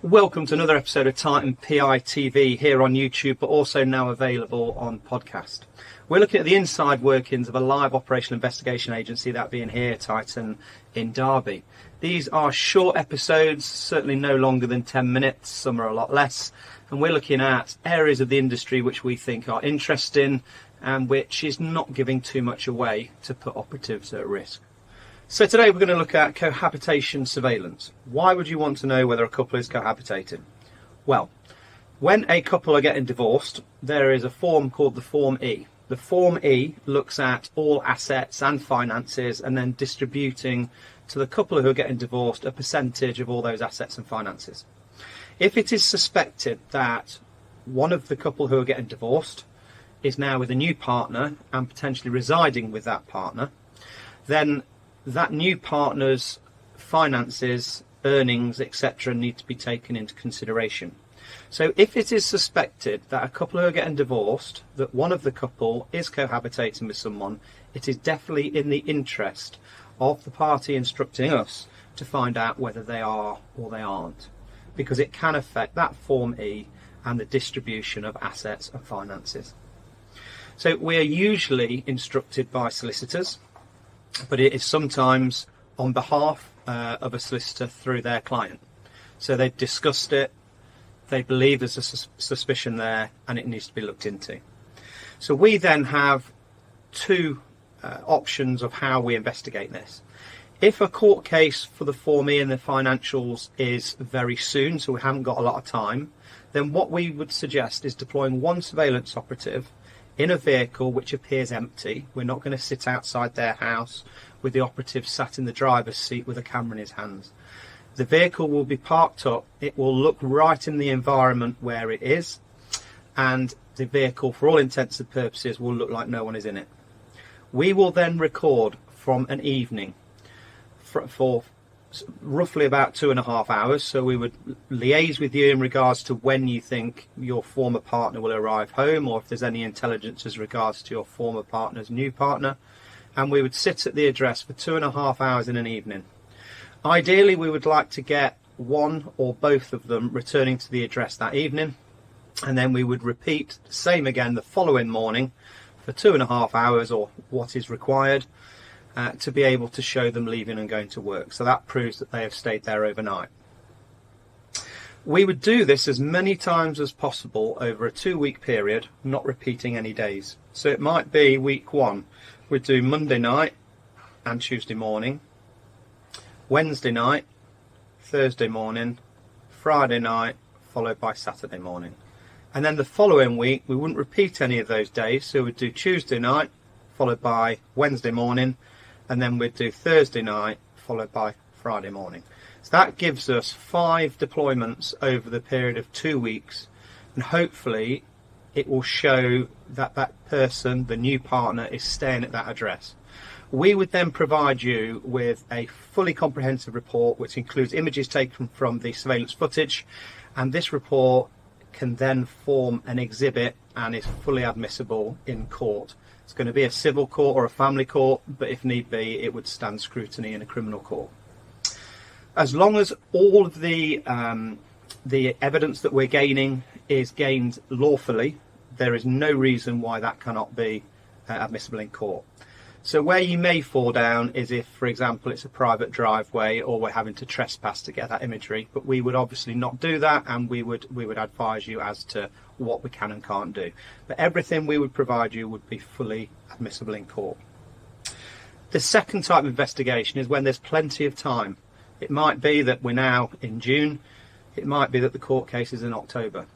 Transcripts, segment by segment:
Welcome to another episode of Titan PI TV here on YouTube, but also now available on podcast. We're looking at the inside workings of a live operational investigation agency, that being here, Titan, in Derby. These are short episodes, certainly no longer than 10 minutes, some are a lot less, and we're looking at areas of the industry which we think are interesting and which is not giving too much away to put operatives at risk. So today we're going to look at cohabitation surveillance. Why would you want to know whether a couple is cohabitating? Well, when a couple are getting divorced, there is a form called the Form E. The Form E looks at all assets and finances and then distributing to the couple who are getting divorced a percentage of all those assets and finances. If it is suspected that one of the couple who are getting divorced is now with a new partner and potentially residing with that partner, then that new partner's finances, earnings, etc. need to be taken into consideration. So if it is suspected that a couple who are getting divorced, that one of the couple is cohabitating with someone, it is definitely in the interest of the party instructing us to find out whether they are or they aren't, because it can affect that Form E and the distribution of assets and finances. So we are usually instructed by solicitors, but it is sometimes on behalf of a solicitor through their client. So they've discussed it, they believe there's a suspicion there, and it needs to be looked into. So we then have two options of how we investigate this. If a court case for the Form E and the financials is very soon, so we haven't got a lot of time, then what we would suggest is deploying one surveillance operative in a vehicle which appears empty. We're not going to sit outside their house with the operative sat in the driver's seat with a camera in his hands. The vehicle will be parked up, it will look right in the environment where it is, and the vehicle, for all intents and purposes, will look like no one is in it. We will then record from an evening for roughly about 2.5 hours, so we would liaise with you in regards to when you think your former partner will arrive home, or if there's any intelligence as regards to your former partner's new partner, and we would sit at the address for 2.5 hours in an evening. Ideally, we would like to get one or both of them returning to the address that evening, and then we would repeat the same again the following morning for 2.5 hours, or what is required, to be able to show them leaving and going to work. So that proves that they have stayed there overnight. We would do this as many times as possible over a 2-week period, not repeating any days. So it might be week 1, we'd do Monday night and Tuesday morning, Wednesday night, Thursday morning, Friday night, followed by Saturday morning. And then the following week, we wouldn't repeat any of those days, so we'd do Tuesday night, followed by Wednesday morning, and then we'd do Thursday night, followed by Friday morning. So that gives us 5 deployments over the period of 2 weeks, and hopefully it will show that that person, the new partner, is staying at that address. We would then provide you with a fully comprehensive report which includes images taken from the surveillance footage, and this report can then form an exhibit and is fully admissible in court. It's going to be a civil court or a family court, but if need be, it would stand scrutiny in a criminal court. As long as all of the evidence that we're gaining is gained lawfully, there is no reason why that cannot be admissible in court. So where you may fall down is if, for example, it's a private driveway or we're having to trespass to get that imagery, but we would obviously not do that, and we would advise you as to what we can and can't do. But everything we would provide you would be fully admissible in court. The second type of investigation is when there's plenty of time. It might be that we're now in June, it might be that the court case is in October.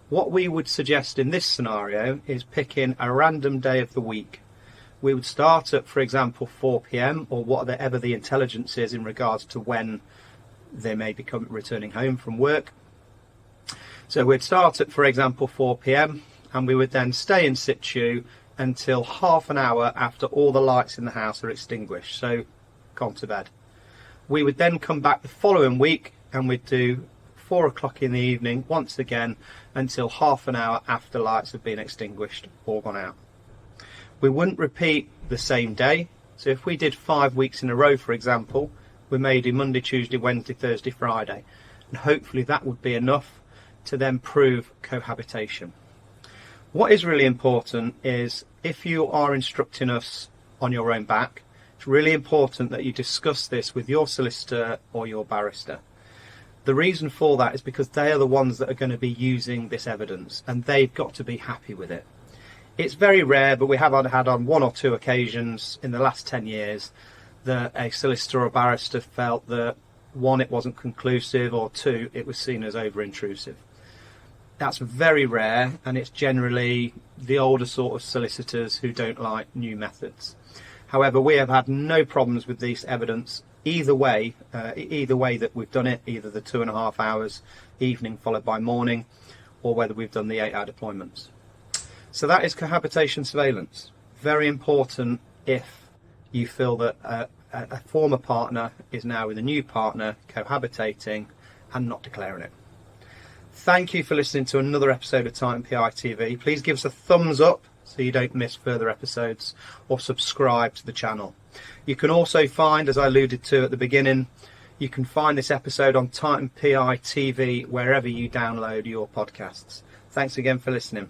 What we would suggest in this scenario is picking a random day of the week. We would start at, for example, 4 p.m. or whatever the intelligence is in regards to when they may be returning home from work. So we'd start at, for example, 4 p.m. and we would then stay in situ until half an hour after all the lights in the house are extinguished, so gone to bed. We would then come back the following week and we'd do 4 o'clock in the evening once again until half an hour after lights have been extinguished or gone out. We wouldn't repeat the same day, so if we did 5 weeks in a row, for example, we may do Monday, Tuesday, Wednesday, Thursday, Friday. and hopefully that would be enough to then prove cohabitation. What is really important is, if you are instructing us on your own back, it's really important that you discuss this with your solicitor or your barrister. The reason for that is because they are the ones that are going to be using this evidence, and they've got to be happy with it. It's very rare, but we have had on 1 or 2 occasions in the last 10 years that a solicitor or barrister felt that, 1, it wasn't conclusive, or 2, it was seen as over-intrusive. That's very rare, and it's generally the older sort of solicitors who don't like new methods. However, we have had no problems with this evidence either way that we've done it, either the 2.5 hours evening followed by morning, or whether we've done the 8-hour deployments. So that is cohabitation surveillance. Very important if you feel that a former partner is now with a new partner cohabitating and not declaring it. Thank you for listening to another episode of Titan PI TV. Please give us a thumbs up so you don't miss further episodes, or subscribe to the channel. You can also find, as I alluded to at the beginning, you can find this episode on Titan PI TV wherever you download your podcasts. Thanks again for listening.